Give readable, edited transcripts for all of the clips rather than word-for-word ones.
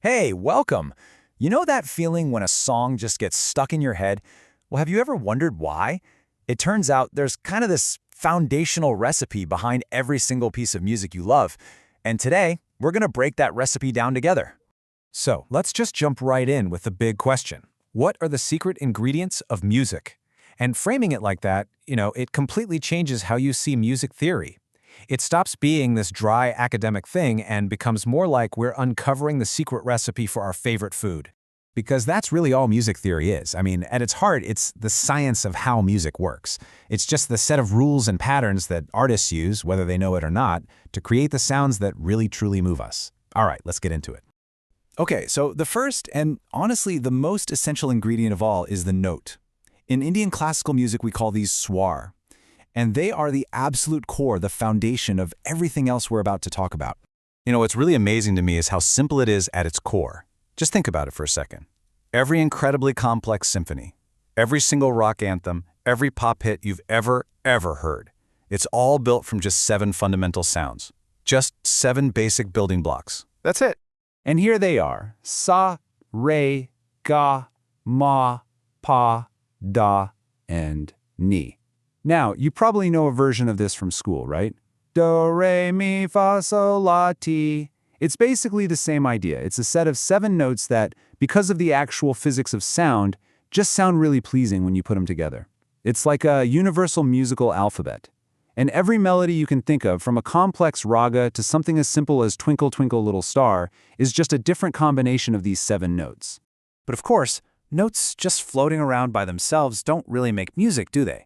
Hey, welcome. You know that feeling when a song just gets stuck in your head? Well, have you ever wondered why? It turns out there's kind of this foundational recipe behind every single piece of music you love. And today, we're going to break that recipe down together. So, let's just jump right in with the big question. What are the secret ingredients of music? And framing it like that, it completely changes how you see music theory. It stops being this dry academic thing and becomes more like we're uncovering the secret recipe for our favorite food. Because that's really all music theory is. I mean, at its heart, it's the science of how music works. It's just the set of rules and patterns that artists use, whether they know it or not, to create the sounds that really truly move us. All right, let's get into it. Okay, so the first and honestly the most essential ingredient of all is the note. In Indian classical music, we call these swar. And they are the absolute core, the foundation of everything else we're about to talk about. What's really amazing to me is how simple it is at its core. Just think about it for a second. Every incredibly complex symphony, every single rock anthem, every pop hit you've ever heard, it's all built from just 7 fundamental sounds. Just 7 basic building blocks. That's it. And here they are: sa, re, ga, ma, pa, da, and ni. Now, you probably know a version of this from school, right? Do, re, mi, fa, sol, la, ti. It's basically the same idea. It's a set of 7 notes that, because of the actual physics of sound, just sound really pleasing when you put them together. It's like a universal musical alphabet. And every melody you can think of, from a complex raga to something as simple as Twinkle, Twinkle, Little Star, is just a different combination of these 7 notes. But of course, notes just floating around by themselves don't really make music, do they?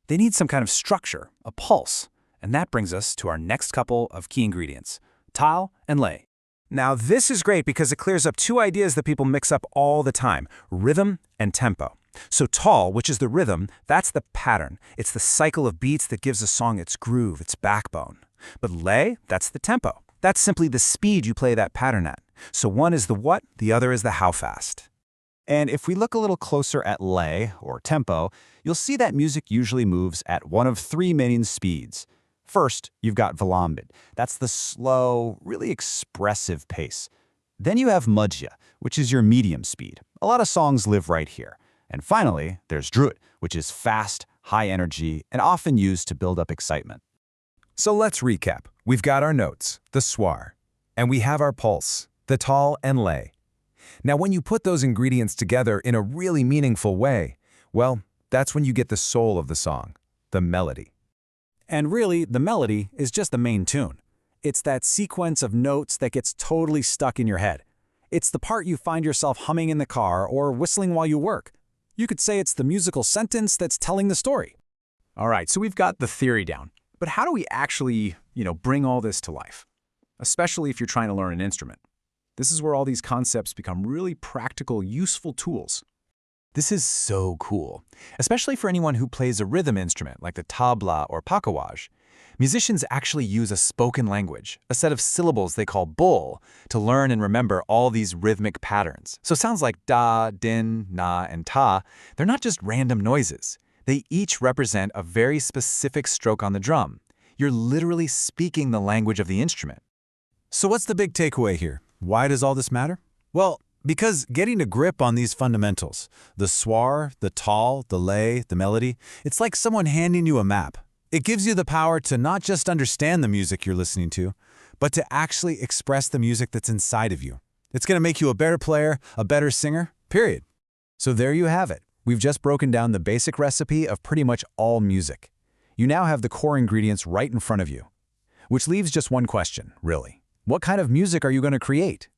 They need some kind of structure, a pulse, and that brings us to our next couple of key ingredients: tal and lay. Now this is great because it clears up 2 ideas that people mix up all the time: rhythm and tempo. So tal, which is the rhythm, that's the pattern. It's the cycle of beats that gives a song its groove, its backbone. But lay, that's the tempo. That's simply the speed you play that pattern at. So one is the what, the other is the how fast. And if we look a little closer at lay, or tempo, you'll see that music usually moves at one of 3 main speeds. First, you've got vilambit. That's the slow, really expressive pace. Then you have madhya, which is your medium speed. A lot of songs live right here. And finally, there's drut, which is fast, high energy, and often used to build up excitement. So let's recap. We've got our notes, the swar, and we have our pulse, the tal and lay. Now, when you put those ingredients together in a really meaningful way, well, that's when you get the soul of the song, the melody. And really, the melody is just the main tune. It's that sequence of notes that gets totally stuck in your head. It's the part you find yourself humming in the car or whistling while you work. You could say it's the musical sentence that's telling the story. All right, so we've got the theory down. But how do we actually, bring all this to life? Especially if you're trying to learn an instrument. This is where all these concepts become really practical, useful tools. This is so cool, especially for anyone who plays a rhythm instrument like the tabla or pakawaj. Musicians actually use a spoken language, a set of syllables they call bol, to learn and remember all these rhythmic patterns. So sounds like da, din, na, and ta, they're not just random noises. They each represent a very specific stroke on the drum. You're literally speaking the language of the instrument. So what's the big takeaway here? Why does all this matter? Well, because getting a grip on these fundamentals, the swar, the tal, the lay, the melody, it's like someone handing you a map. It gives you the power to not just understand the music you're listening to, but to actually express the music that's inside of you. It's going to make you a better player, a better singer, period. So there you have it. We've just broken down the basic recipe of pretty much all music. You now have the core ingredients right in front of you. Which leaves just one question, really. What kind of music are you going to create?